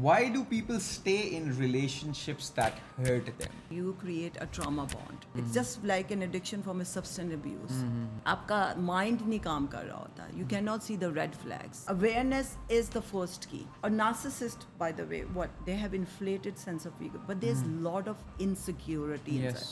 Why do people stay in relationships that hurt them? You create a trauma bond. It's just like an addiction from a substance abuse. आपका mind नहीं काम कर रहा होता. You cannot see the red flags. Awareness is the first key. A narcissist, by the way, they have inflated sense of ego, but there's lot of insecurity inside.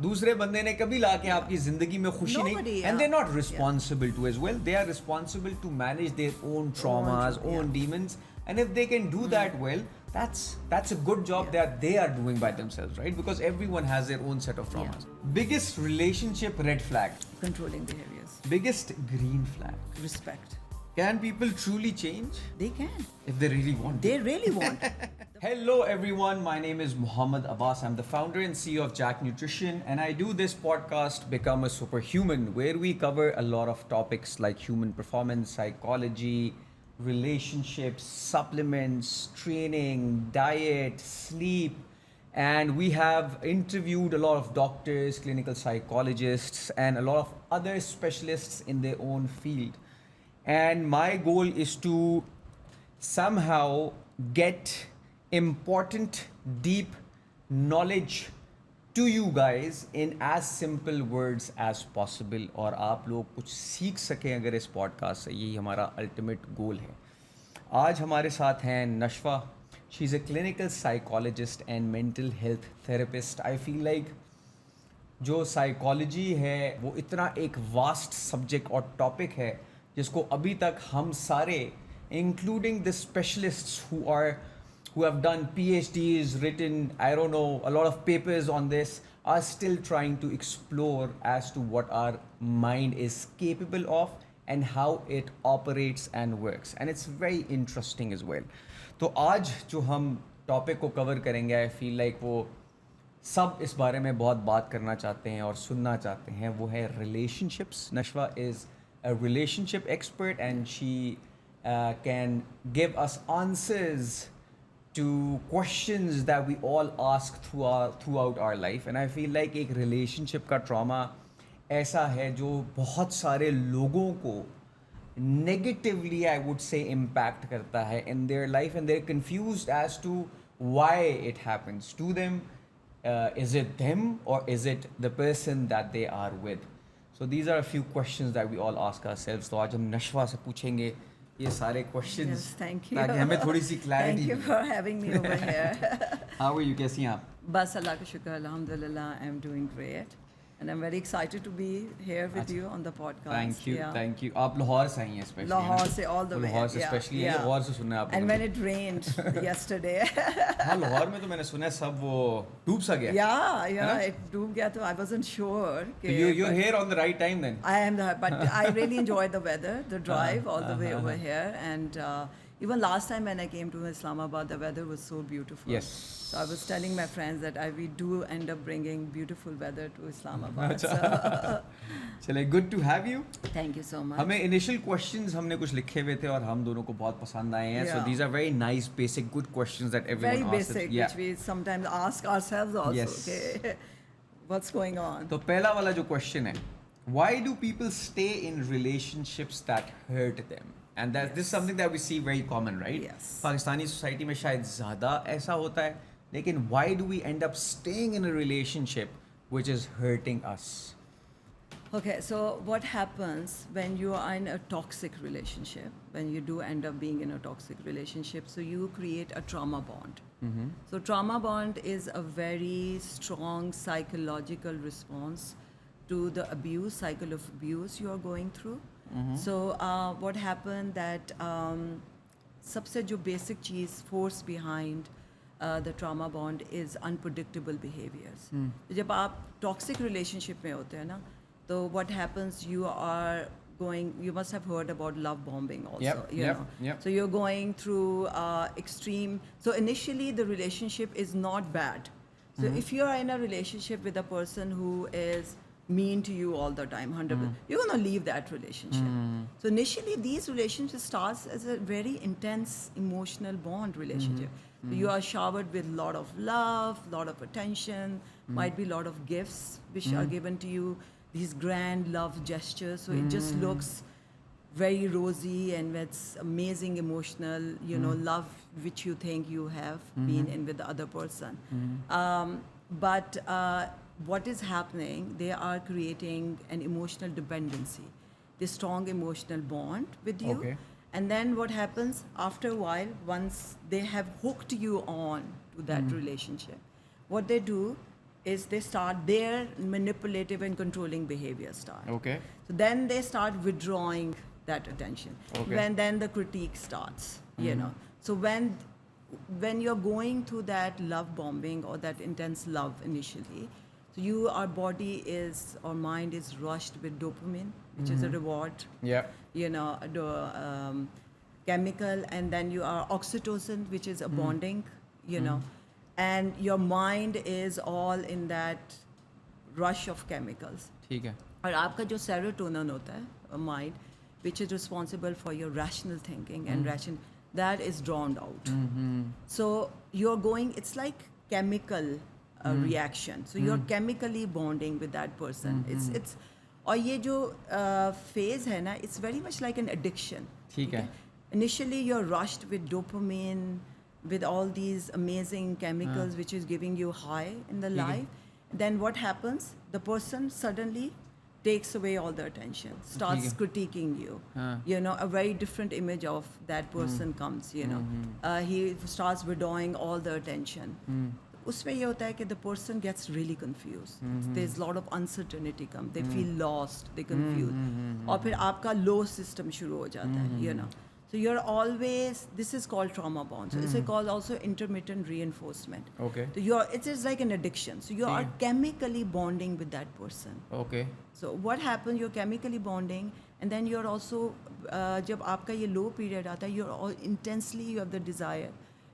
दूसरे बंदे ने कभी लाके आपकी जिंदगी में खुशी नहीं, Nobody, and they're not yeah. responsible to as well. They are responsible to manage their own traumas, own demons, and if they can do that well, that's a good job that they are doing by themselves, right? Because everyone has their own set of traumas. Biggest relationship red flag, Controlling behaviors. biggest green flag. Respect. Can people truly change They can. if they really want to? They really want. Hello everyone, my name is Muhammad Abbas. I'm the founder and CEO of Jack Nutrition, and I do this podcast Become a Superhuman, where we cover a lot of topics like human performance, psychology, relationships, supplements, training, diet, sleep, and we have interviewed a lot of doctors, clinical psychologists, and a lot of other specialists in their own field. And my goal is to somehow get important, deep knowledge to you guys in as simple words as possible, और आप लोग कुछ सीख सकें अगर इस podcast से, यही हमारा अल्टीमेट गोल है. आज हमारे साथ हैं Nashwa. She is a clinical psychologist and mental health therapist. I feel like जो साइकोलॉजी है वो इतना एक वास्ट सब्जेक्ट और टॉपिक है जिसको अभी तक हम सारे, including the specialists who have done PhDs, written, I don't know, a lot of papers on this, are still trying to explore as to what our mind is capable of and how it operates and works. And it's very interesting as well. तो आज जो हम topic को cover करेंगे, आई feel like वो सब इस बारे में बहुत बात करना चाहते हैं और सुनना चाहते हैं. वो है relationships. Nashwa is a relationship expert and she can give us answers to questions that we all ask throughout our life. And I feel like एक relationship का trauma ऐसा है जो बहुत सारे लोगों को negatively, I would say, impact करता है in their life, and they're confused as to why it happens to them. Is it them or is it the person that they are with? So these are a few questions that we all ask ourselves. तो आज हम नशवा से पूछेंगे ये सारे questions. Yes, thank you. ताकि हमें थोड़ी सी clarity. Thank you for having me over here. How are you? कैसी हैं आप? बस अल्लाह का शुक्र, अल्हम्दुलिल्लाह, I am doing great. And I'm very excited to be here with you on the podcast. Thank you, Yeah. thank you. आप लाहौर से आई हैं especially. लाहौर से all the way. लाहौर से Yeah, especially yeah. लाहौर से सुनना है आप. And when it rained yesterday. हाँ, लाहौर में तो मैंने सुना है सब वो डूब सा गया. Yeah, it डूब गया तो I wasn't sure. So you're here on the right time then. I am but I really enjoyed the weather, the drive all the way over here, and even last time when I came to Islamabad, the weather was so beautiful. Yes. So I was telling my friends that we do end up bringing beautiful weather to Islamabad. चले, good to have you. Thank you so much. हमें initial questions हमने कुछ लिखे हुए थे और हम दोनों को बहुत पसंद आए हैं. So Yeah. these are very nice, basic, good questions that everyone Very asks. basic, Yeah. which we sometimes ask ourselves also. Yes. Okay, what's going on? तो पहला वाला जो question है, why do people stay in relationships that hurt them? And this is something that we see very common, right? Yes. Pakistani society में शायद ज़्यादा ऐसा होता है, लेकिन why do we end up staying in a relationship which is hurting us? Okay, so what happens when you are in a toxic relationship, when you do end up being in a toxic relationship, so you create a trauma bond. So trauma bond is a very strong psychological response to the abuse, cycle of abuse you are going through. So what happened that सबसे जो basic cheese force behind the trauma bond is unpredictable behaviors. जब आप toxic relationship में होते हैं ना, तो what happens, you must have heard about love bombing also. Yep, you yep, know. yep. So you're going through extreme. So initially the relationship is not bad. So if you are in a relationship with a person who is mean to you all the time, 100%, you're going to leave that relationship. So initially these relationships starts as a very intense emotional bond relationship. So you are showered with a lot of love, lot of attention, might be a lot of gifts which are given to you, these grand love gestures. So it just looks very rosy and with amazing emotional, love which you think you have been in with the other person. But what is happening, they are creating an emotional dependency, this strong emotional bond with you. Okay. And then what happens after a while, once they have hooked you on to that relationship, what they do is they start their manipulative and controlling behavior start. Okay. So then they start withdrawing that attention. Okay. When then the critique starts, So when you're going through that love bombing or that intense love initially, so our body is or mind is rushed with dopamine, which is a reward, Yeah. Chemical, and then you are oxytocin, which is a bonding, and your mind is all in that rush of chemicals. ठीक है. और आपका जो serotonin होता है mind, which is responsible for your rational thinking and that is drowned out. So you're going, it's like chemical reaction. So you're chemically bonding with that person. It's और ये जो phase है ना, it's very much like an addiction. ठीक है. Initially you're rushed with dopamine, with all these amazing chemicals which is giving you high in the life. Then what happens? The person suddenly takes away all the attention, starts critiquing you. A very different image of that person comes, he starts withdrawing all the attention. उसमें ये होता है कि the person gets really confused. There's a lot of uncertainty come. They feel lost, they confused. और फिर आपका low system शुरू हो जाता है, So you're always, this is called trauma bond. So it's called also intermittent reinforcement. Okay. So it is like an addiction. So you are chemically bonding with that person. Okay. So what happens, you're chemically bonding, and then you're also, जब आपका ये low period आता है, you're all intensely, you have the desire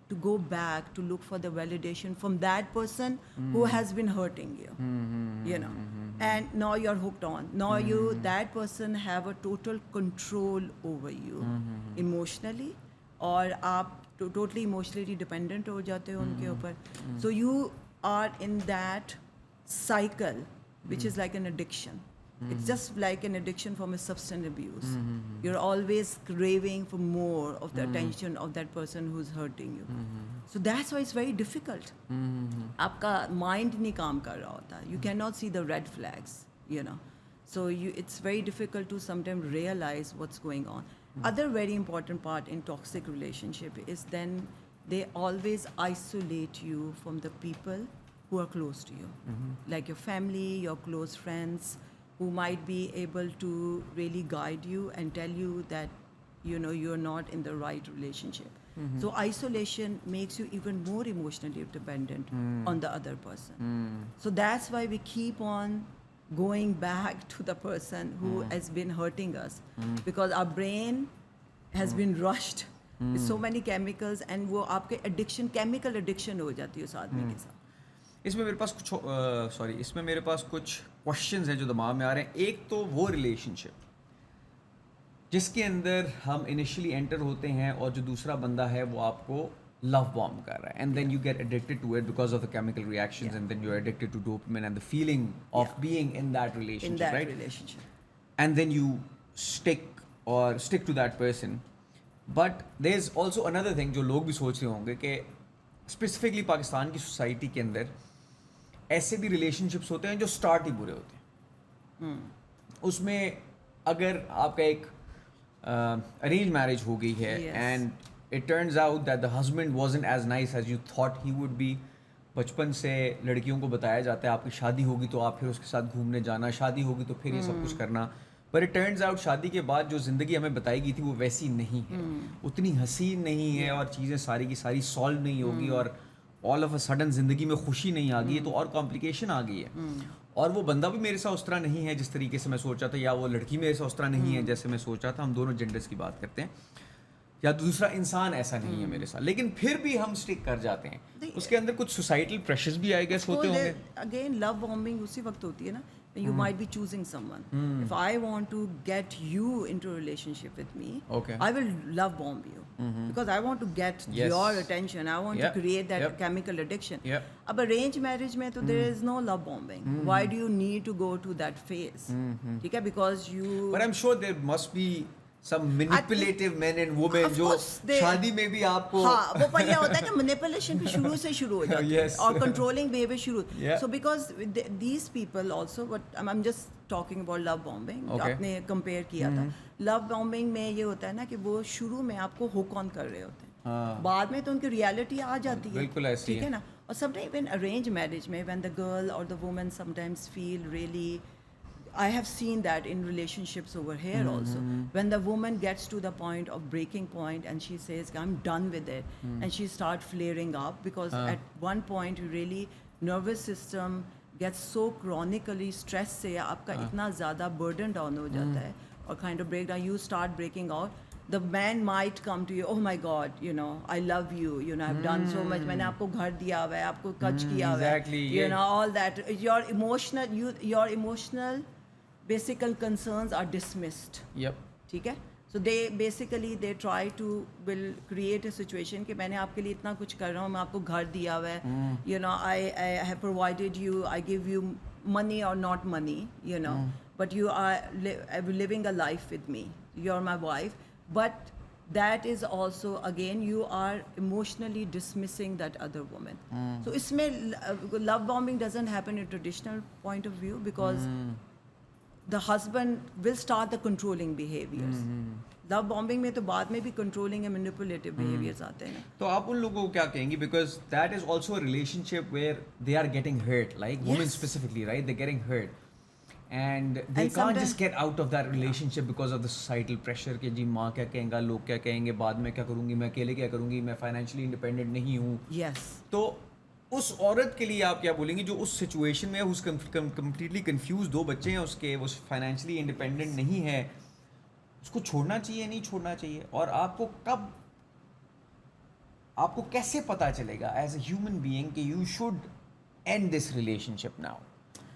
to go back to look for the validation from that person who has been hurting you, and now you're hooked on. Now that person have a total control over you emotionally, और आप totally emotionally dependent हो जाते हो उनके ऊपर. So you are in that cycle, which is like an addiction. It's just like an addiction from a substance abuse. You're always craving for more of the attention of that person who's hurting you. So that's why it's very difficult. आपका mind नहीं काम कर रहा होता. You cannot see the red flags, So it's very difficult to sometimes realize what's going on. Other very important part in toxic relationship is then they always isolate you from the people who are close to you, like your family, your close friends, who might be able to really guide you and tell you that you're not in the right relationship. So isolation makes you even more emotionally dependent on the other person. So that's why we keep on going back to the person who has been hurting us, because our brain has been rushed with so many chemicals, and वो आपके addiction, chemical addiction हो जाती है उस आदमी के साथ. इसमें मेरे पास कुछ क्वेश्चंस हैं जो दिमाग में आ रहे हैं. एक तो वो रिलेशनशिप जिसके अंदर हम इनिशियली एंटर होते हैं और जो दूसरा बंदा है वो आपको लव बॉम्ब कर रहा है, and then you get addicted to it because of the chemical reactions, and then you are addicted to dopamine and the feeling of being in that relationship, right? And then you stick to that person. But there is also another thing जो लोग भी सोच रहे होंगे कि specifically Pakistan की society के अंदर ऐसे भी रिलेशनशिप्स होते हैं जो स्टार्ट ही बुरे होते हैं. उसमें अगर आपका एक अरेंज मैरिज हो गई है and it turns out that the husband wasn't as nice as you thought he would be. बचपन से लड़कियों को बताया जाता है आपकी शादी होगी तो आप फिर उसके साथ घूमने जाना, शादी होगी तो फिर ये सब कुछ करना. पर इट टर्न्स आउट शादी के बाद जो ज़िंदगी हमें बताई गई थी वो वैसी नहीं है, उतनी हसीन नहीं है, और चीज़ें सारी की सारी सॉल्व नहीं होगी, और ऑल ऑफ अ सडन ज़िंदगी में खुशी नहीं आ गई है, तो और कॉम्प्लिकेशन आ गई है. और वो बंदा भी मेरे साथ उस तरह नहीं है जिस तरीके से मैं सोचा था, या वो लड़की मेरे साथ उस तरह नहीं है जैसे मैं सोचा था. हम दोनों जेंडर्स की बात करते हैं, या दूसरा इंसान ऐसा नहीं है मेरे साथ, लेकिन फिर भी हम स्टिक कर जाते हैं. उसके अंदर कुछ सोसाइटल प्रेशर्स भी आई गेस होते होंगे. अगेन लव बॉम्बिंग उसी वक्त होती है ना, you might be choosing someone. If I want to get you into a relationship with me, I will love bomb you because I want to get your attention. I want to create that chemical addiction. अब arranged marriage में तो there is no love bombing. Why do you need to go to that phase? ठीक है, because you. But I'm sure there must be some manipulative men and women Of जो course, they- शादी में भी आपको हाँ, वो पर यह होता है कि मैनिपुलेशन भी शुरू से शुरू हो जाती है Yes. और कंट्रोलिंग बिहेवियर शुरू Yeah. So because these people also what I am just talking about love bombing Okay. आपने कंपेयर किया था लव बॉम्बिंग में ये होता है ना कि वो शुरू में आपको हुक ऑन कर रहे होते हैं हाँ। बाद में तो उनकी रियलिटी आ जाती है बिल्कुल ऐसी ठीक है। है ना और समटाइम इन अरेंज मैरिज में व्हेन द गर्ल और the woman sometimes feel really I have seen that in relationships over here also. When the woman gets to the point of breaking point and she says, I'm done with it, and she starts flaring up because at one point you really nervous system gets so chronically stressed से आपका इतना ज़्यादा burden down हो जाता है और kind of breakdown, you start breaking out. The man might come to you, oh my God, you know, I love you, you know, I've done so much. मैंने आपको घर दिया हुआ है, आपको कच किया हुआ है, exactly, you yeah. know, all that. Your emotional basic concerns are dismissed. Yep. ठीक है so they try to will create a situation कि मैंने आपके लिए इतना कुछ कर रहा हूँ मैं आपको घर दिया हुआ है you know I have provided you I give you money or not money you know but you are living a life with me you're my wife but that is also again you are emotionally dismissing that other woman so इसमें love bombing doesn't happen in traditional point of view because the husband will start the controlling behaviors. Love bombing में तो बाद में भी controlling and manipulative behaviors आते हैं. तो आप उन लोगों को क्या कहेंगी because that is also a relationship where they are getting hurt like women Yes. specifically right they're getting hurt and they And can't just get out of that relationship because of the societal pressure कि जी माँ क्या कहेंगा लोग क्या कहेंगे बाद में क्या करूँगी मैं अकेले क्या करूँगी मैं financially independent नहीं हूँ Yes. तो उस औरत के लिए आप क्या बोलेंगे जो उस सिचुएशन में उस कंप्लीटली कंफ्यूज दो बच्चे हैं उसके वो फाइनेंशियली इंडिपेंडेंट नहीं है उसको छोड़ना चाहिए नहीं छोड़ना चाहिए और आपको कैसे पता चलेगा एज अ ह्यूमन बीइंग कि you should and this relationship now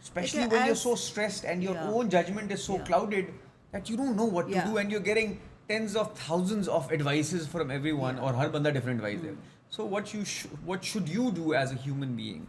especially when you're so stressed and your own judgment is so clouded that you don't know what to do and you're getting tens of thousands of advices from everyone और हर बंदा different advice they so what should you do as a human being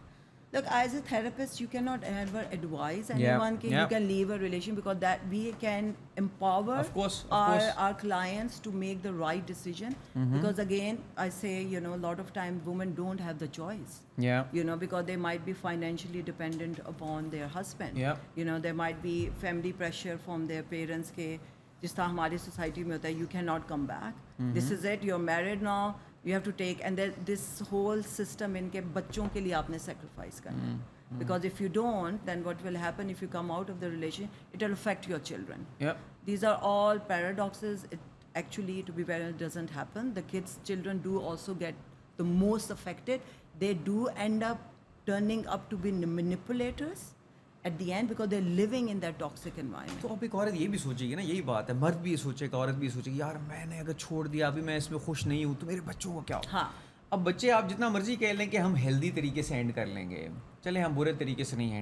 Look, as a therapist, you cannot ever advise anyone that you can leave a relation because that we can empower of course. our clients to make the right decision. Because again, I say, you know, a lot of time women don't have the choice. Yeah. You know, because they might be financially dependent upon their husband. Yeah. You know, there might be family pressure from their parents के जिस तरह हमारी society में होता है, you cannot come back. This is it. You're married now. You have to take and then this whole system इनके बच्चों के लिए आपने sacrifice करना है because if you don't then what will happen if you come out of the relation it will affect your children. Yep. These are all paradoxes. It actually to be very honest doesn't happen. The children do also get the most affected. They do end up turning up to be manipulators at the end because they're living in that toxic environment. तो अब एक औरत ये भी सोचेगी ना यही बात है मर्द भी ये सोचेगा औरत भी ये सोचेगी यार मैंने अगर छोड़ दिया अभी मैं इसमें खुश नहीं हूँ तो मेरे बच्चों को क्या हो हाँ. अब बच्चे आप जितना मर्जी कह लें कि हम हेल्दी तरीके से एंड कर लेंगे चले हम बुरे तरीके से नहीं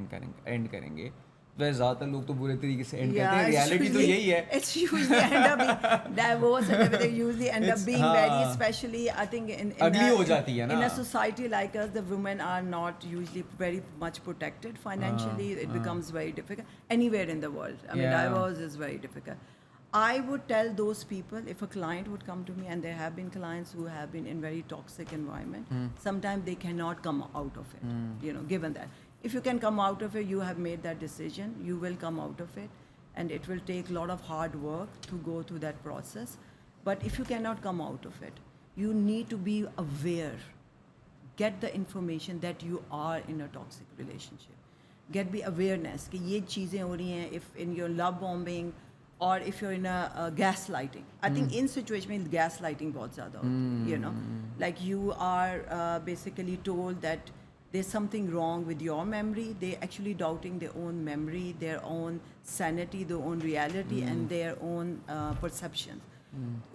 एंड करेंगे वैसे ज़्यादातर लोग तो बुरे तरीके से एंड करते हैं रियलिटी तो यही है It's usually end up being divorce and everything usually end up being very especially I think in अगली हो जाती है ना in a society like us the women are not usually very much protected financially it becomes very difficult anywhere in the world I mean divorce is very difficult. I would tell those people if a client would come to me and there have been clients who have been in very toxic environment sometimes they cannot come out of it you know given that if you can come out of it you have made that decision you will come out of it and it will take a lot of hard work to go through that process but if you cannot come out of it you need to be aware get the information that you are in a toxic relationship get the awareness कि ये चीज़ें हो रही हैं if in your love bombing or if you're in a gaslighting I think in situation में gaslighting बहुत ज़्यादा होती है you know like you are basically told that there's something wrong with your memory they're actually doubting their own memory their own sanity their own reality and their own perception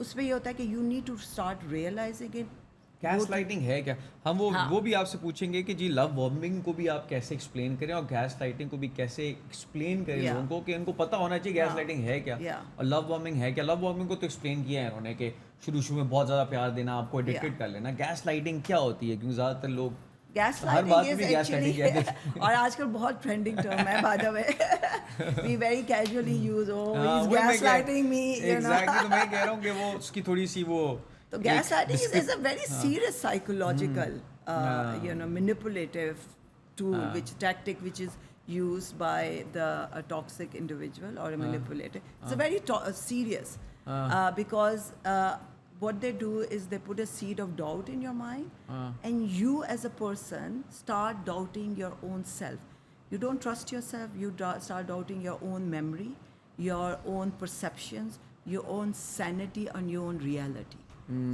उसमें ये होता है कि you need to start realizing it gas lighting है क्या हम वो भी आपसे पूछेंगे कि जी लव बॉम्बिंग को भी आप कैसे एक्सप्लेन करें और गैस लाइटिंग को भी कैसे एक्सप्लेन करें लोगों को कि उनको पता होना चाहिए गैस लाइटिंग है क्या और लव बॉम्बिंग है क्या लव बॉम्बिंग को तो एक्सप्लेन किया है उन्होंने कि शुरू में बहुत ज़्यादा प्यार देना आपको एडिक्टेड कर लेना गैस लाइटिंग क्या होती है क्योंकि ज़्यादातर लोग Gaslighting बात is में gaslighting कहते actually और आजकल बहुत trending term है by the way. We very casually use he's gaslighting me, you know. Exactly, तो मैं कह रहा हूँ कि वो उसकी थोड़ी सी वो So gaslighting is a very serious psychological, manipulative tool, tactic which is used by the toxic individual or a manipulator. It's a very serious because what they do is they put a seed of doubt in your mind, and you as a person start doubting your own self. You don't trust yourself. You start doubting your own memory, your own perceptions, your own sanity, and your own reality.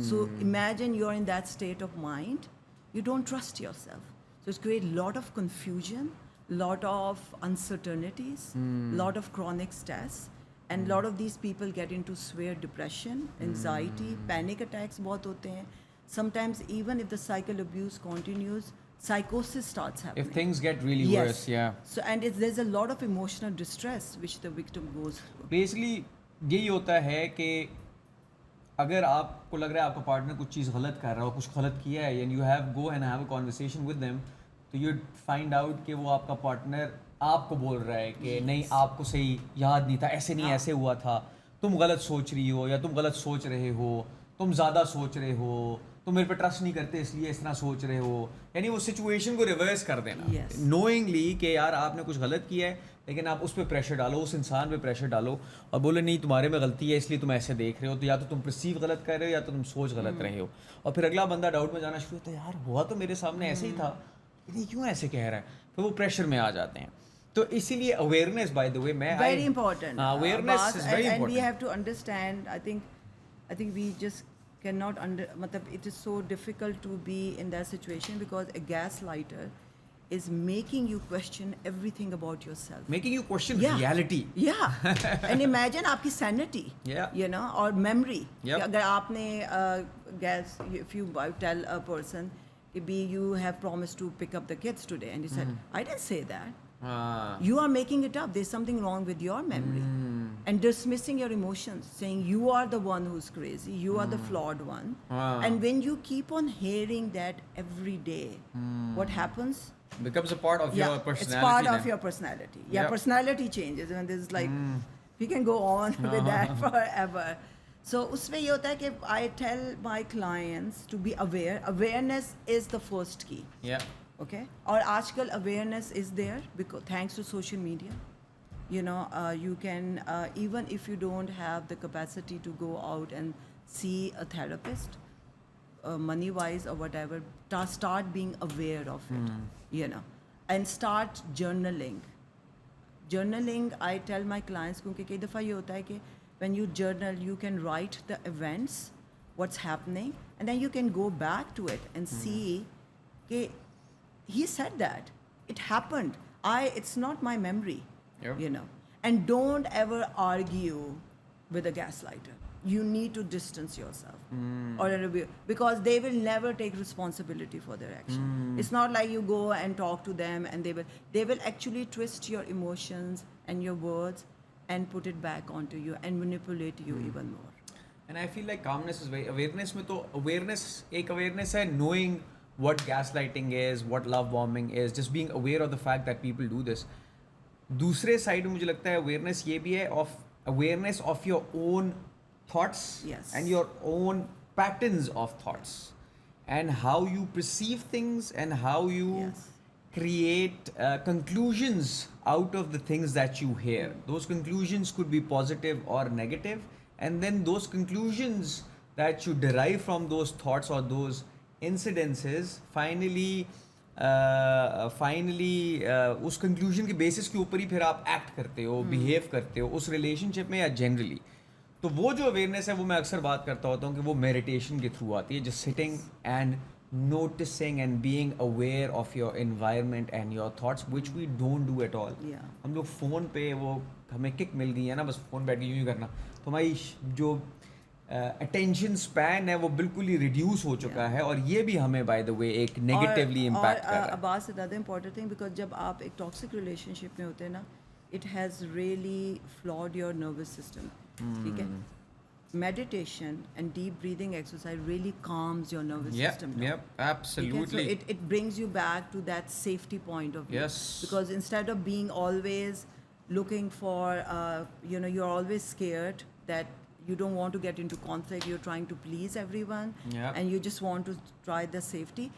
So imagine you're in that state of mind. You don't trust yourself. So it's create a lot of confusion, lot of uncertainties, lot of chronic stress, and lot of these people get into severe depression, anxiety, panic attacks बहुत होते हैं. Sometimes even if the cycle abuse continues, psychosis starts happening. If things get really worse, yeah. So and there's a lot of emotional distress which the victim goes through. Basically यही होता है कि अगर आपको लग रहा है आपका पार्टनर कुछ चीज़ गलत कर रहा हो, कुछ गलत किया है, and you have go and have a conversation with them, तो you find out कि वो आपका पार्टनर आपको बोल रहा है कि नहीं आपको सही याद नहीं था, ऐसे नहीं ऐसे हुआ था, तुम गलत सोच रही हो या तुम गलत सोच रहे हो, तुम ज़्यादा सोच रहे हो, तुम मेरे पे ट्रस्ट नहीं करते इसलिए इस तरह सोच रहे हो. यानी वो सिचुएशन को रिवर्स कर देना नोइंगली कि यार आपने कुछ गलत किया है, लेकिन आप उस पर प्रेशर डालो, उस इंसान पे प्रेशर डालो और बोले नहीं तुम्हारे में गलती है इसलिए तुम ऐसे देख रहे हो, तो या तो तुम परसीव गलत कर रहे हो या तो तुम सोच गलत रहे हो. और फिर अगला बंदा डाउट में जाना शुरू होता है, यार हुआ तो मेरे सामने ऐसे ही था, ये क्यों ऐसे कह रहा है, फिर वो प्रेशर में आ जाते हैं. तो इसीलिए अवेयरनेस बाय द वे मैं very important awareness is very and important. we have to understand. I think we just cannot it is so difficult to be in that situation because a gaslighter is making you question everything about yourself, making you question reality. And imagine आपकी sanity, or memory. अगर आपने if you tell a person you have promised to pick up the kids today and you said I didn't say that. You are making it up. There's something wrong with your memory. And dismissing your emotions, saying you are the one who's crazy, you are the flawed one. And when you keep on hearing that every day, what happens? Becomes a part of your personality. It's part of your personality. Personality changes. And there's like, we can go on with that forever. So उसमें ये होता है कि I tell my clients to be aware. Awareness is the first key. Okay, और आजकल awareness is there because thanks to social media, you can even if you don't have the capacity to go out and see a therapist, money wise or whatever, start being aware of it, and start journaling. I tell my clients क्योंकि कई दफ़ा ये होता है कि when you journal you can write the events, what's happening, and then you can go back to it and see कि he said that it happened. It's not my memory, And don't ever argue with a gaslighter. You need to distance yourself, because they will never take responsibility for their action. It's not like you go and talk to them and they will actually twist your emotions and your words and put it back onto you and manipulate you even more. And I feel like calmness is very awareness में तो awareness है knowing what gaslighting is, what love bombing is, just being aware of the fact that people do this. दूसरे side में मुझे लगता है awareness ये भी है of awareness of your own thoughts and your own patterns of thoughts and how you perceive things and how you create conclusions out of the things that you hear. Those conclusions could be positive or negative, and then those conclusions that you derive from those thoughts or those incidences finally उस conclusion के basis के ऊपर ही फिर आप act करते हो, behave करते हो उस रिलेशनशिप में या जनरली. तो वो जो अवेयरनेस है वो मैं अक्सर बात करता होता हूँ कि वो मेडिटेशन के थ्रू आती है, just sitting and noticing and being aware of your environment and your thoughts which we don't do at all. हम लोग फ़ोन पे वो हमें किक मिल गई है ना, बस फ़ोन बैठ के यूँ ही करना, तो हमारी जो अटेंशन स्पैन है वो बिल्कुल ही रिड्यूस हो चुका है, और ये भी हमें बाय द वे एक नेगेटिवली इम्पैक्ट कर रहा है. Abbas other important thing, because जब आप एक टॉक्सिक रिलेशनशिप में होते हैं ना, it has really flawed your nervous system. ठीक है, meditation and deep breathing exercise really calms your nervous system down. Yep, Okay, absolutely. so it brings you back to that safety point of view. Yes. Because instead of being always looking for, you're always scared that you don't want to get into conflict, you're trying to please everyone, Yep. and you just want to try the safety.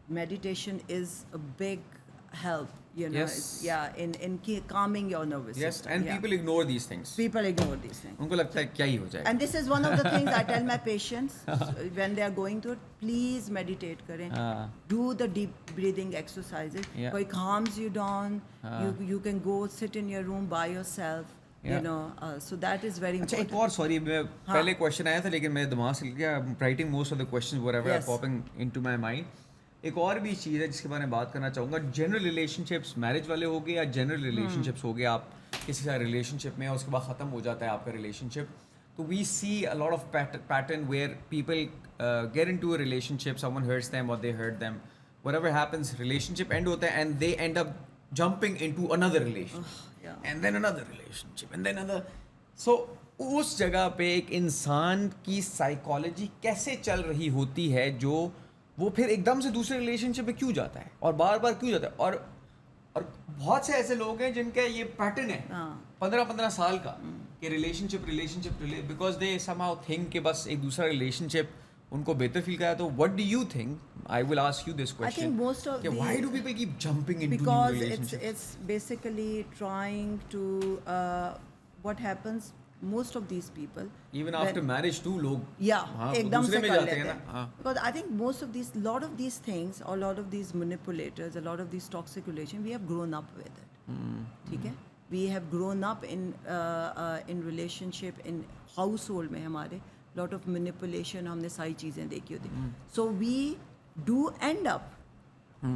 Meditation is a big help, Yes. in calming your nervous Yes, system. and yeah. people ignore these things. People ignore these things. उनको लगता है क्या ही हो जाएगा. And this is one of the things I tell my patients when they are going through it. Please meditate करें. Do the deep breathing exercises. Yeah. It calms you down. You can go sit in your room by yourself. Yeah. So that is very अच्छा important. एक और sorry मैं पहले question आया था लेकिन मेरे दिमाग से निकल गया. Writing most of the questions whatever are Yes. Popping into my mind. एक और भी चीज़ है जिसके बारे में बात करना चाहूँगा. जनरल रिलेशनशिप्स मैरिज वाले हो गए या जनरल रिलेशनशिप्स हो गए, आप किसी से रिलेशनशिप में उसके बाद ख़त्म हो जाता है आपका रिलेशनशिप, तो we see a lot of pattern where people get into a relationship, someone hurts them और they hurt them, whatever happens, relationship end होता है and they end up jumping into another relationship yeah. and then another relationship and then another. So उस जगह पे एक इंसान की psychology कैसे चल रही होती है जो वो फिर एकदम से दूसरे रिलेशनशिप में क्यों जाता है और बार बार क्यों जाता है. और बहुत से ऐसे लोग हैं जिनका ये पैटर्न है 15-15 साल का कि relationship because they somehow think कि बस एक दूसरा रिलेशनशिप उनको बेहतर फील कराया. तो what do you think? I will ask you this question. I think most of why do people keep jumping into new because relationships? it's basically trying to what happens most of these people even after marriage two लोग हाँ, एकदम दूसरे से में कर जाते लेते हैं हैं. ना. हाँ. Because I think most of these, lot of these things, or lot of these manipulators, a lot of these toxic relation, we have grown up with it. ठीक है? We have grown up in relationship, in household में हमारे lot of manipulation, हमने सारी चीज़ें देखी होती. So we do end up,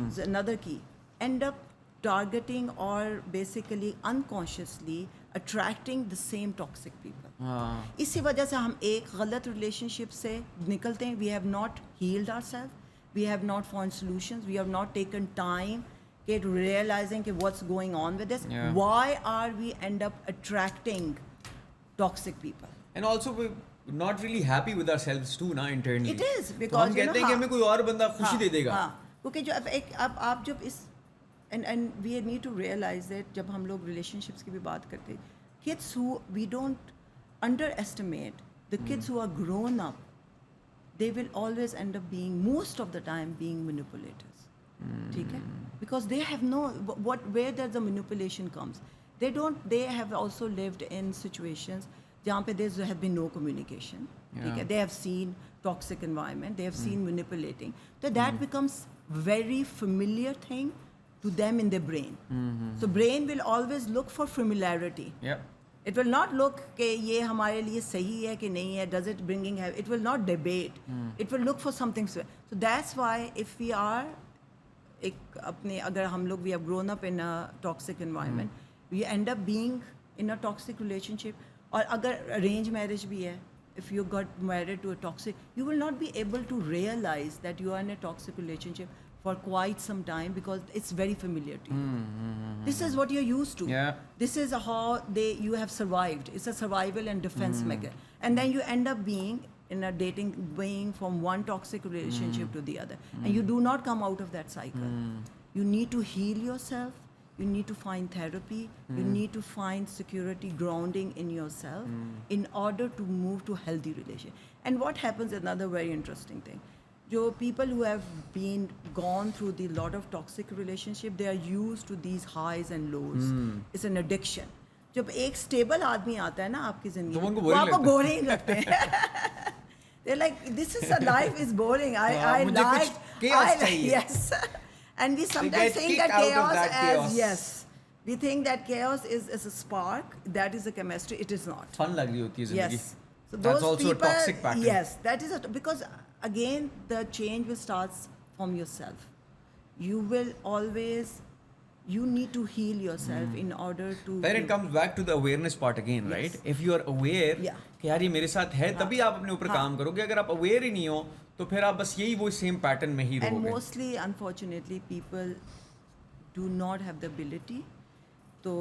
is another key, end up targeting or basically unconsciously attracting the same toxic people. हाँ. इसी वजह से हम एक गलत रिलेशनशिप से निकलते हैं. We have not healed ourself, we have not found solutions, we have not taken time के realizing कि what's going on with this. Yeah. Why are we end up attracting toxic people? And also we're not really happy with ourselves too ना internally. It is, तो because हम कहते हैं कि हमें कोई और बंदा खुशी दे देगा. क्योंकि जो अब आप जब इस and we need to realize that जब हम लोग relationships की भी बात करते हैं, kids who we don't underestimate, the kids who are grown up, they will always end up being, most of the time, being manipulators. ठीक है? Because they have no, where does the manipulation comes? They have also lived in situations जहाँ पे there have been no communication. ठीक है? They have seen toxic environment, they have seen manipulating. So that becomes very familiar thing to them in their brain. So brain will always look for familiarity. Yep. It will not look कि ये हमारे लिए सही है कि नहीं है, does it bringing have, it will not debate. It will look for something. So that's why if we are अगर हम लोग we have grown up in a toxic environment, we end up being in a toxic relationship. और अगर arranged marriage भी है, if you got married to a toxic, you will not be able to realize that you are in a toxic relationship for quite some time because it's very familiar to you. This is what you're used to. Yeah. This is how you have survived. It's a survival and defense mechanism. And then you end up being in a being from one toxic relationship to the other. And you do not come out of that cycle. You need to heal yourself. You need to find therapy. You need to find security, grounding in yourself in order to move to healthy relationship. And what happens, another very interesting thing. जो people who have gone through the lot of toxic relationship, they are used to these highs and lows. It's an addiction. जब एक stable आदमी आता है ना आपकी जिंदगी में, वो आपको boring लगते हैं. They're like, this is a life is boring. I like chaos. Yes. And we sometimes think that chaos we think that chaos is a spark, that is a chemistry. It is not. Fun लग रही होती है जिंदगी. Yes. So that's also a toxic pattern. Yes, that is because again the change will start from yourself. You will always, you need to heal yourself in order to. Then it comes back to the awareness part again, right? If you are aware कि यार ये मेरे साथ है, तभी आप अपने ऊपर काम करोगे. अगर आप aware ही नहीं हो, तो फिर आप बस यही वो same pattern में ही रहोगे. And mostly, unfortunately, people do not have the ability. तो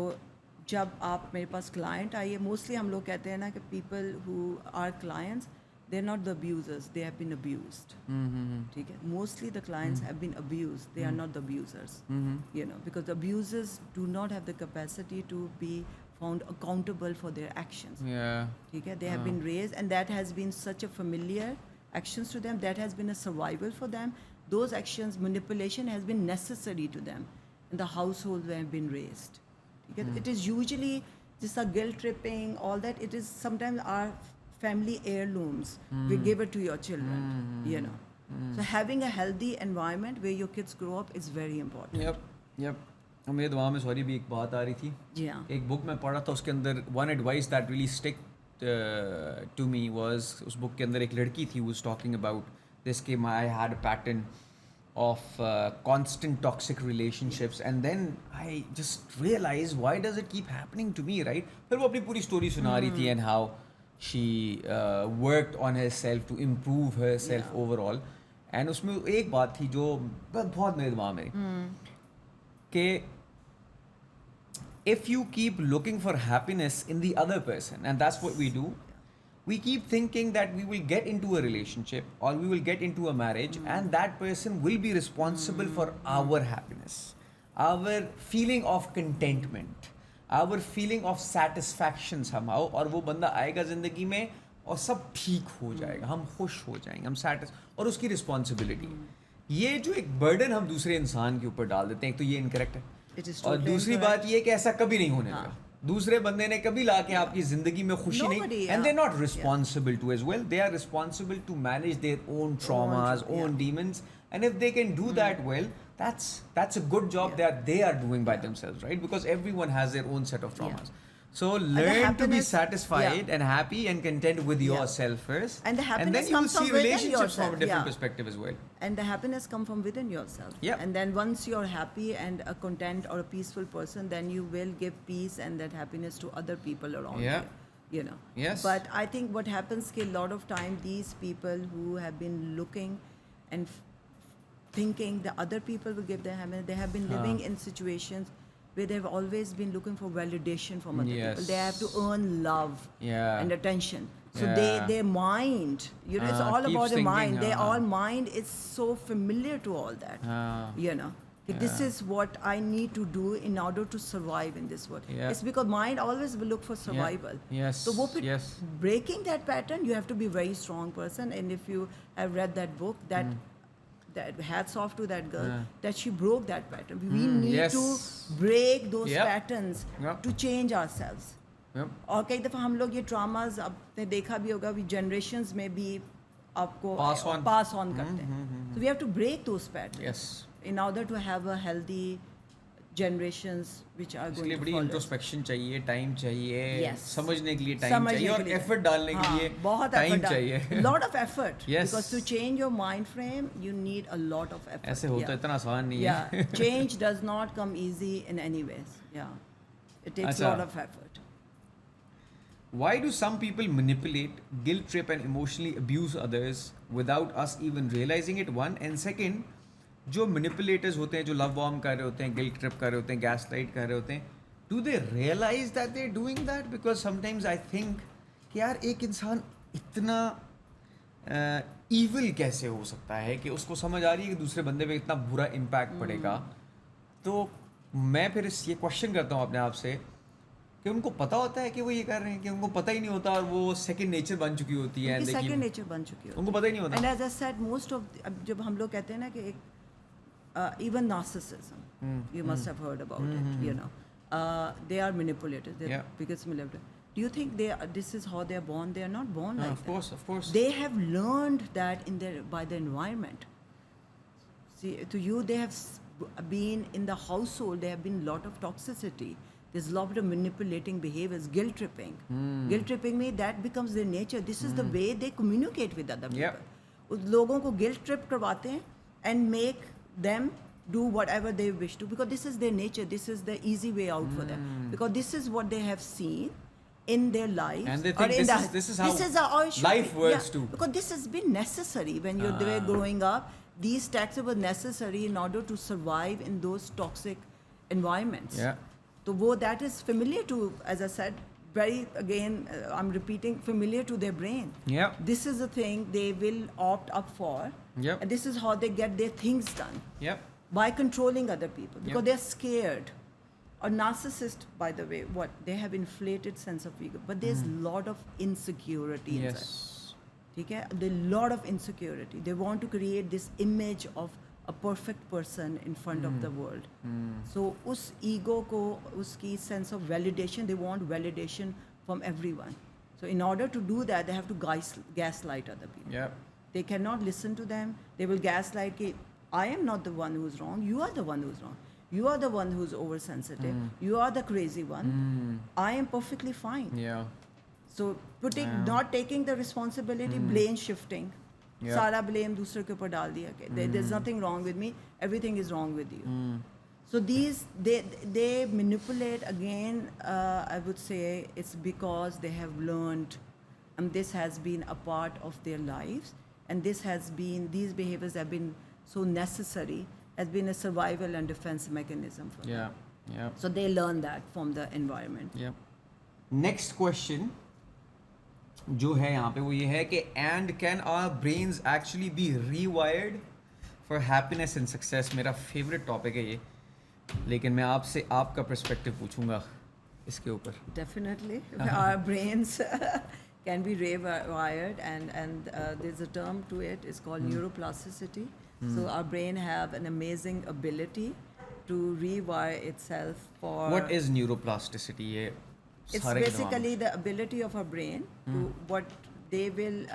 जब आप मेरे पास क्लाइंट आइए, मोस्टली हम लोग कहते हैं ना कि people who are clients, they are not the abusers, they have been abused. ठीक है, mostly the clients have been abused, they are not the abusers. You know, because the abusers do not have the capacity to be found accountable for their actions. Yeah. ठीक है, they have been raised and that has been such a familiar actions to them, that has been a survival for them. Those actions, manipulation has been necessary to them in the household where have been raised. ठीक है, it is usually just a guilt tripping, all that. It is sometimes our family heirlooms. We give it to your children, you know. So having a healthy environment where your kids grow up is very important. Yep. मेरे दिमाग में sorry भी एक बात आ रही थी. जी हाँ. एक बुक में पढ़ा था, उसके अंदर one advice that really stick to me was, उस बुक के अंदर एक लड़की थी, वाज टॉकिंग अबाउट दिस कि I had a pattern of constant toxic relationships, and then I just realized, why does it keep happening to me, right? फिर वो अपनी पूरी story सुना रही थी and how she worked on herself to improve herself overall. And उसमें एक बात थी जो बहुत मेरे दिमाग में कि if you keep looking for happiness in the other person, and that's what we do, we keep thinking that we will get into a relationship or we will get into a marriage and that person will be responsible for our happiness, our feeling of contentment, our feeling of satisfaction somehow. और वो बंदा आएगा ज़िंदगी में और सब ठीक हो जाएगा, हम खुश हो जाएंगे, हम और उसकी रिस्पॉन्सिबिलिटी. ये जो एक बर्डन हम दूसरे इंसान के ऊपर डाल देते हैं, एक तो ये इनकरेक्ट है. और दूसरी बात ये कि ऐसा कभी नहीं होने लगा. दूसरे बंदे ने कभी लाके आपकी जिंदगी में खुशी नहीं, and they're not responsible to as well. They are responsible to manage their own traumas, own demons, and if they can do that well, that's a good job that they are doing by themselves, right? Because everyone has their own set of traumas. So learn to be satisfied and happy and content with yourself first, and the happiness then you will comes see from within relationships yourself. from a different perspective as well. And the happiness comes from within yourself. Yeah. And then once you're happy and a content or a peaceful person, then you will give peace and that happiness to other people around you. You know. Yes. But I think what happens is a lot of time these people who have been looking and thinking the other people will give them happiness, they have been living in situations where they've always been looking for validation from other people. They have to earn love and attention. So their mind, you know, it's all about the mind. Their all mind is so familiar to all that. You know, this is what I need to do in order to survive in this world. It's because mind always will look for survival. So breaking that pattern, you have to be a very strong person. And if you have read that book, that hats off to that girl, that she broke that pattern. We need to break those patterns to change ourselves. और कई दफ़ा हम लोग ये traumas आपने देखा भी होगा, generations में भी आपको pass on करते हैं. So we have to break those patterns in order to have a healthy generations which are going to बड़ी follow. इंट्रोस्पेक्शन चाहिए, टाइम चाहिए, समझने के लिए टाइम चाहिए और एफर्ट डालने के लिए बहुत टाइम चाहिए. lot of effort. Because to change your mind frame you need a lot of effort. ऐसे होता इतना आसान नहीं है. Change does not come easy in any ways. It takes a lot of effort. Why do some people manipulate, guilt trip and emotionally abuse others without us even realizing it? One, and second, जो manipulators होते हैं, जो love bomb कर रहे होते हैं, guilt trip कर रहे होते हैं, गैस लाइट कर रहे होते हैं, do they realize that they are doing that? Because sometimes I think कि यार एक इंसान इतना ईविल कैसे हो सकता है कि उसको समझ आ रही है कि दूसरे बंदे पे इतना बुरा इम्पैक्ट पड़ेगा. तो मैं फिर ये क्वेश्चन करता हूँ अपने आप से कि उनको पता होता है कि वो ये कर रहे हैं, कि उनको पता ही नहीं होता और वो सेकंड नेचर बन चुकी होती है. सेकंड नेचर बन चुकी होती है, उनको पता ही नहीं होता. And as I said, most of जब हम लोग कहते हैं ना कि even narcissism, you must have heard about it, you know, they are manipulators, they're biggest manipulators. Do you think this is how they are born? They are not born like that. Of course. They have learned that by the environment. See, to you, they have been in the household, there have been a lot of toxicity. There's a lot of manipulating behaviors, guilt tripping. Guilt tripping means that becomes their nature. This is the way they communicate with other people. उस लोगों को guilt trip करवाते हैं and make them do whatever they wish to, because this is their nature. This is the easy way out for them, because this is what they have seen in their life, and they think this is how life works too, because this has been necessary when they were growing up. These taxes were necessary in order to survive in those toxic environments. तो वो that is familiar to, as I said, very again, I'm repeating, familiar to their brain. Yeah. This is the thing they will opt up for. Yep. And this is how they get their things done, Yep. by controlling other people, because Yep. they're scared. A narcissist, by the way, what they have inflated sense of ego, but there's a lot of insecurity inside. Yes. ठीक है, the lot of insecurity. They want to create this image of a perfect person in front of the world. So उस ego को, उसकी sense of validation, they want validation from everyone. So in order to do that, they have to gaslight other people. Yep. They cannot listen to them. They will gaslight कि I am not the one who's wrong. You are the one who's wrong. You are the one who's oversensitive. You are the crazy one. I am perfectly fine. Yeah. So putting, not taking the responsibility, blame shifting. Yeah. सारा blame दूसरे के ऊपर डाल दिया कि there's nothing wrong with me, everything is wrong with you. So these they manipulate again. I would say it's because they have learned, and this has been a part of their lives, and these behaviors have been so necessary, has been a survival and defense mechanism for them. Yeah. Yeah. So they learn that from the environment. Yep. Next question जो है यहाँ पे वो ये है कि and can our brains actually be rewired for happiness and success? मेरा favorite topic है ये, लेकिन मैं आपसे आपका perspective पूछूंगा इसके ऊपर. Definitely, our brains can be rewired, and there's a term to it. It's called neuroplasticity. So our brain have an amazing ability to rewire itself for. What is neuroplasticity? ये It's सारे के basically the ability of our brain to what they will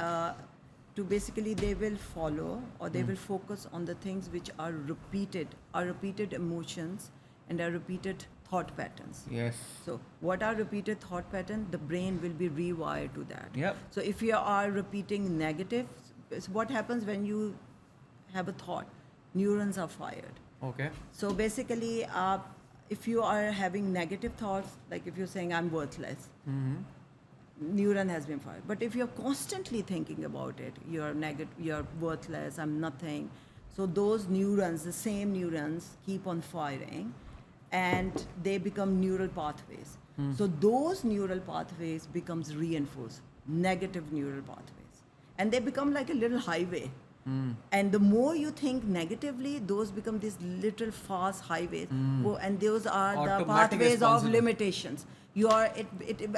they will follow, or they will focus on the things which are repeated emotions and are repeated thought patterns. Yes. So what are repeated thought pattern? The brain will be rewired to that. Yep. So if you are repeating negative, what happens when you have a thought? Neurons are fired. Okay. So basically, if you are having negative thoughts, like if you're saying I'm worthless, neuron has been fired. But if you're constantly thinking about it, you're worthless, I'm nothing. So those neurons, the same neurons, keep on firing, and they become neural pathways. So those neural pathways becomes reinforced, negative neural pathways, and they become like a little highway. And the more you think negatively, those become these little fast highways, and those are the Automatic pathways of responsible. limitations.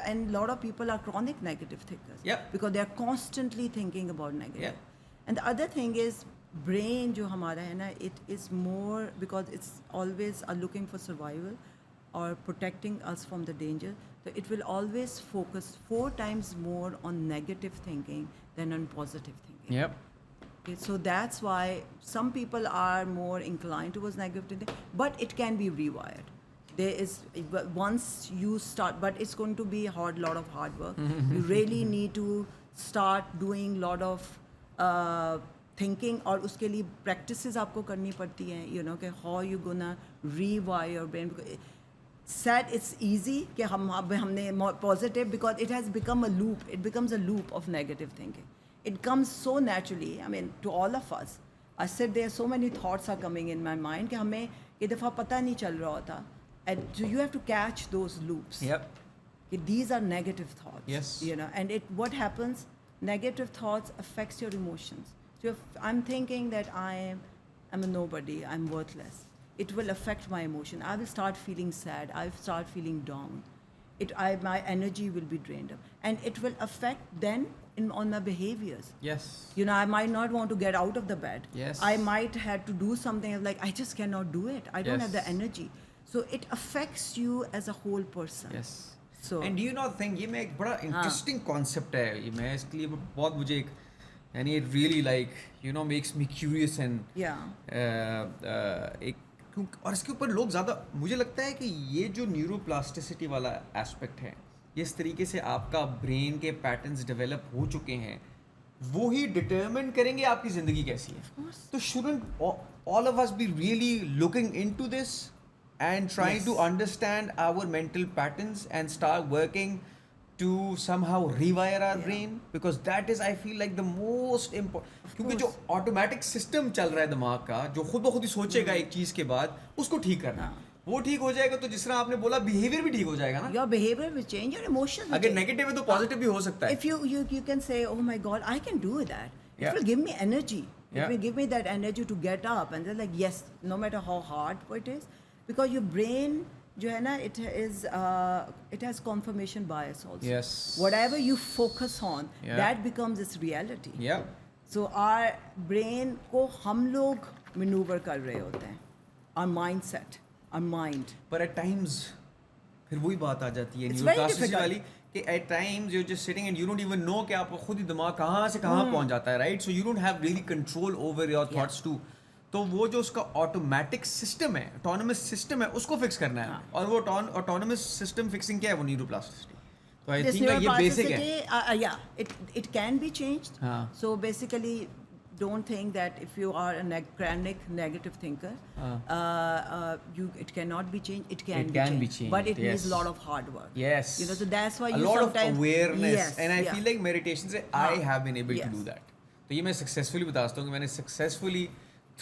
And a lot of people are chronic negative thinkers. Yep. Because they are constantly thinking about negative. Yep. And the other thing is, brain जो हमारा है ना, it is more, because it's always looking for survival or protecting us from the danger. So it will always focus 4 times more on negative thinking than on positive thinking. Yep. Okay, so that's why some people are more inclined towards negative thinking, but it can be rewired. There is, once you start, but it's going to be a lot of hard work. You really need to start doing lot of thinking, और उसके लिए practices आपको करनी पड़ती हैं, you know, कि how you gonna rewire your brain. Said it's easy कि हमने positive, because it has become a loop. It becomes a loop of negative thinking. It comes so naturally. I mean, to all of us. I said there so many thoughts are coming in my mind कि हमें ये दफ़ा पता नहीं चल रहा होता. And so you have to catch those loops. Yep. These are negative thoughts. Yes. You know, and what happens? Negative thoughts affects your emotions. So if I'm thinking that I'm a nobody, I'm worthless, it will affect my emotion. I will start feeling sad. I will start feeling down. My energy will be drained up, and it will affect then on my behaviors. Yes. You know, I might not want to get out of the bed. Yes. I might have to do something like I just cannot do it. I don't have the Yes. energy. So it affects you as a whole person. Yes. So And do you not think ये मैं एक बड़ा interesting concept है ये, मैं इसके लिए बहुत मुझे एक यानी it really like you know makes me curious and yeah. एक और इसके ऊपर लोग ज़्यादा मुझे लगता है कि ये जो न्यूरोप्लास्टिसिटी वाला एस्पेक्ट है, जिस तरीके से आपका ब्रेन के पैटर्न्स डेवलप हो चुके हैं, वो ही डिटरमिन करेंगे आपकी ज़िंदगी कैसी है. तो shouldn't all of us be really looking into this and trying to understand our mental patterns and start working to somehow rewire our brain, because that is I feel like the most important, क्योंकि जो automatic system चल रहा है दिमाग का, जो खुद ब खुद ही सोचेगा एक चीज़ के बाद उसको ठीक करना. वो ठीक हो जाएगा तो जिस तरह आपने बोला बिहेवियर भी ठीक हो जाएगा ना. Your behavior will change, your emotions will अगर change. नेगेटिव है तो पॉजिटिव भी हो सकता है. If you can say, oh my God, I can do that. It Yeah. will give me energy. It Yeah. will give me that energy to get up and then like yes, no matter how hard it is, because your brain, जो है ना, it has confirmation bias also. Yes. Whatever you focus on, Yeah. that becomes its reality. Yeah. So our brain को हम लोग maneuver कर रहे होते हैं. Our mindset, our mind. पर एट टाइम्स फिर वही बात आ जाती है It's very न्यूरोप्लास्टिसिटी difficult. वाली कि at times you just sitting and you don't even know कि आपको खुद ही दिमाग कहाँ से कहाँ पहुंच जाता है, right? So you don't have really control over your thoughts too. तो वो जो उसका ऑटोमेटिक सिस्टम है, ऑटोनोमस सिस्टम है, उसको फिक्स करना है. और वो ऑटोनोमस सिस्टम फिक्सिंग क्या है? वो न्यूरोप्लास्टिसिटी. तो आई This थिंक ये बेसिक है. neuroplasticity, yeah, it can be changed. हाँ. So basically, don't think that if you are a chronic negative thinker, it cannot be changed. It can be changed, but it needs yes. a lot of hard work. Yes. You know, so that's why a you lot sometimes of awareness, yes, and I yeah. feel like meditation से I have been able to Yes. do that. तो ये मैं successfully बता सकता हूँ कि मैंने successfully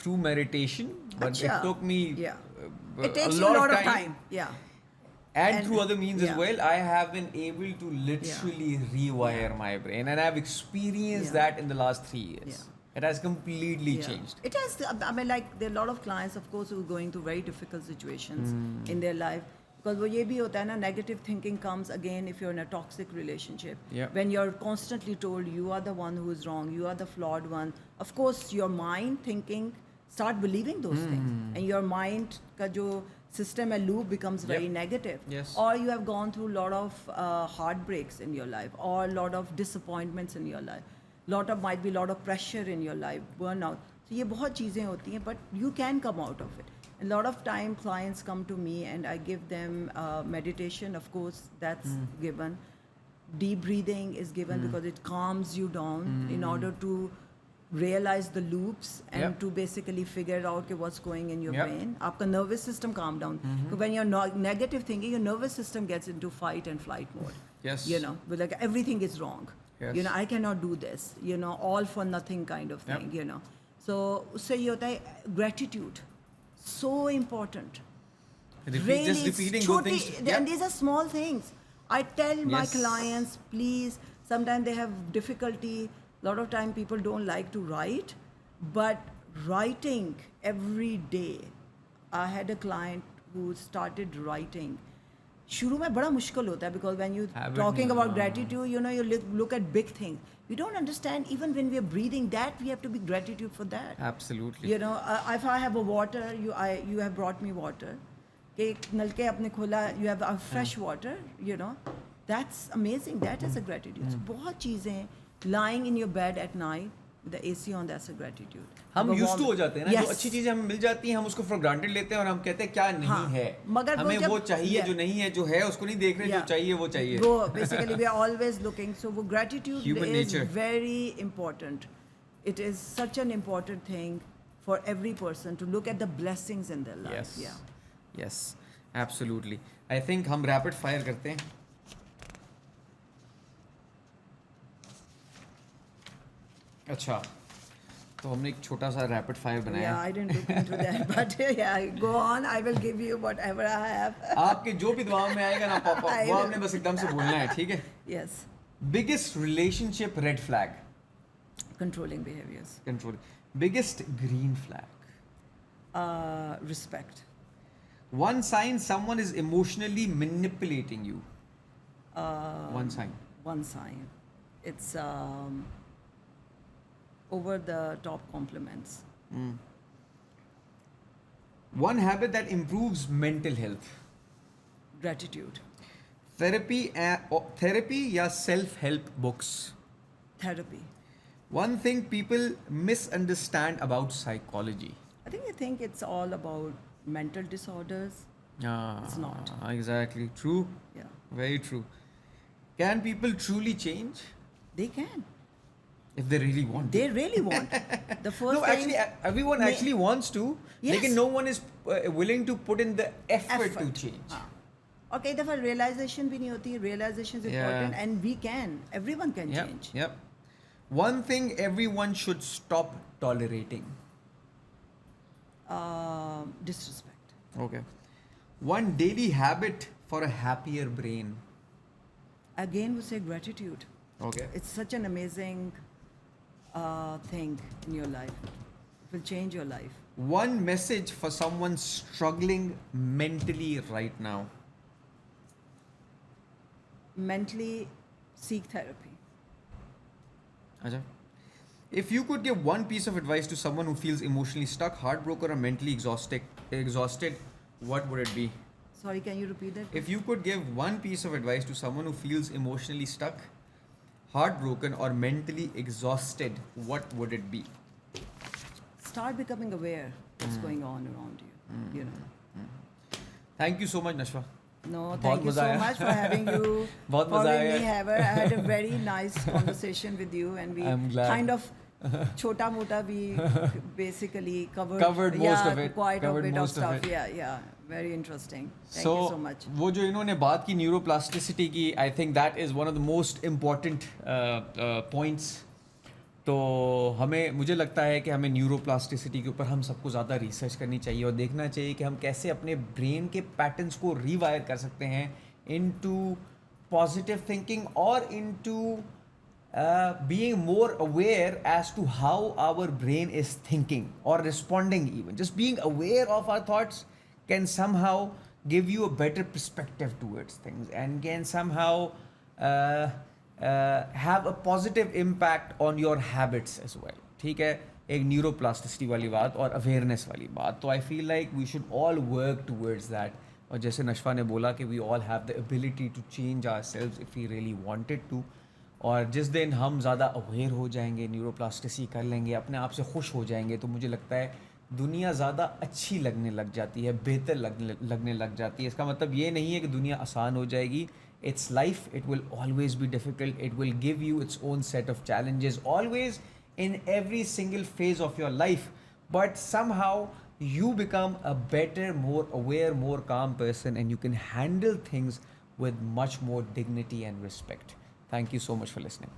through meditation, but अच्छा. it took me Yeah. a It takes you a lot of time. Yeah. And through other means as yeah. well, I have been able to literally rewire my brain, and I've experienced Yeah. that in the last 3 years. Yeah. It has completely Yeah. changed. It has. I mean, like there are a lot of clients, of course, who are going through very difficult situations in their life. Because वो ये भी होता है ना, negative thinking comes again if you're in a toxic relationship. Yeah. When you're constantly told you are the one who is wrong, you are the flawed one. Of course, your mind thinking start believing those things, and your mind का जो system and loop becomes very negative. Yes. Or you have gone through a lot of heartbreaks in your life, or a lot of disappointments in your life. Might be a lot of pressure in your life, burnout. So ये बहुत चीज़ें होती हैं, but you can come out of it. A lot of time clients come to me and I give them meditation, of course, that's given. Deep breathing is given because it calms you down in order to realize the loops and Yep. to basically figure out कि what's going in your Yep. brain. आपका nervous system calm down. So when you're negative thinking, your nervous system gets into fight and flight mode. Yes. You know, but like everything is wrong. Yes. You know, I cannot do this. You know, all for nothing kind of thing. Yep. You know, so उससे ये होता है gratitude, so important. Just repeating good things. And these are small things. I tell my Yes. clients, please. Sometimes they have difficulty. A lot of time people don't like to write, but writing every day. I had a client who started writing. शुरू में बड़ा मुश्किल होता है because when you Habit talking नहीं, about हाँ. gratitude, you know, you look at big things. You don't understand even when we are breathing that we have to be gratitude for that. Absolutely. You know, if I have a water, you have brought me water. कि नल के आपने खोला, you have a fresh water. You know, that's amazing. That is a gratitude. So बहुत चीजें lying in your bed at night, the AC on, that's a gratitude. हम Have a used to warm- हो जाते हैं ना, Yes. जो अच्छी चीजें हमें मिल जाती हैं हम उसको फॉर ग्रांटेड लेते हैं और हम कहते हैं क्या नहीं हाँ, है, मगर वो हमें जब- वो चाहिए Yeah. जो नहीं है, जो है उसको नहीं देख रहे, जो Yeah. चाहिए वो चाहिए. वो basically we are always looking. So वो gratitude Human is nature. very important. It is such an important thing for every person to look at the blessings in their life. Yes. Yeah. Yes. Absolutely. I think हम rapid fire करते हैं. अच्छा, तो हमने एक छोटा सा rapid fire Yeah, बनाया. I didn't look into that, but yeah, go on. I will give you whatever I have. आपके जो भी दिमाग में आएगा ना पापा, I वो will. आपने बस एकदम से बोलना है, ठीक है? Yes, Biggest relationship red flag. controlling behaviors, Control. Biggest green flag. respect, One sign someone is emotionally manipulating you. One sign. one sign. It's over the top compliments. One habit that improves mental health. Gratitude, Therapy या self-help books. therapy. One thing people misunderstand about psychology. I think it's all about mental disorders. It's not. Exactly. True. Yeah, Very true. Can people truly change they can. if they really want to? They really want. The first No, thing, actually, everyone may- actually wants to. Yes. Lekin no one is willing to put in the effort to change. हाँ. और कई दफ़ा realization भी नहीं होती. Realization is important, Yeah. and we can. Everyone can Yep. change. Yep. One thing everyone should stop tolerating. Disrespect. Okay. One daily habit for a happier brain. Again, we say gratitude. Okay. It's such an amazing thing in your life. It will change your life. One message for someone struggling mentally right now. Mentally, seek therapy. Acha. If you could give one piece of advice to someone who feels emotionally stuck, heartbroken, or mentally exhausted, what would it be? Sorry, can you repeat that? If you could give one piece of advice to someone who feels emotionally stuck, heartbroken, or mentally exhausted, what would it be? Start becoming aware what's going on around you. You know. Thank you so much, Nashwa. No, बहुत thank you मजा so आया। much for having you. बहुत for मजा having आया। me here. I had a very nice conversation with you, and we I'm glad. kind of chota mota we basically covered most of it. quite Covered a bit of most of stuff. it. Yeah, very interesting. Thank So you so much. वो जो इन्होंने बात की neuroplasticity की, I think that is one of the most important points. तो मुझे लगता है कि हमें न्यूरोप्लास्टिसिटी के ऊपर हम सबको ज़्यादा रिसर्च करनी चाहिए और देखना चाहिए कि हम कैसे अपने ब्रेन के पैटर्न्स को रीवायर कर सकते हैं इनटू पॉजिटिव थिंकिंग और into being more aware as to how our brain is thinking or responding. Even just being aware of our thoughts can somehow give you a better perspective towards things and can somehow have a positive impact on your habits as well. ठीक है, एक neuroplasticity वाली बात और awareness वाली बात, तो I feel like we should all work towards that. और जैसे नशवा ने बोला कि we all have the ability to change ourselves if we really wanted to. और जिस दिन हम ज़्यादा अवेयर हो जाएंगे, न्यूरोप्लास्टिसिटी कर लेंगे, अपने आप से खुश हो जाएंगे, तो मुझे लगता है दुनिया ज़्यादा अच्छी लगने लग जाती है, बेहतर लगने लग जाती है. इसका मतलब ये नहीं है कि दुनिया आसान हो जाएगी. It's life, it will always be difficult, it will give you its own set of challenges, always in every single phase of your life. But somehow you become a better, more aware, more calm person, and you can handle things with much more dignity and respect. Thank you so much for listening.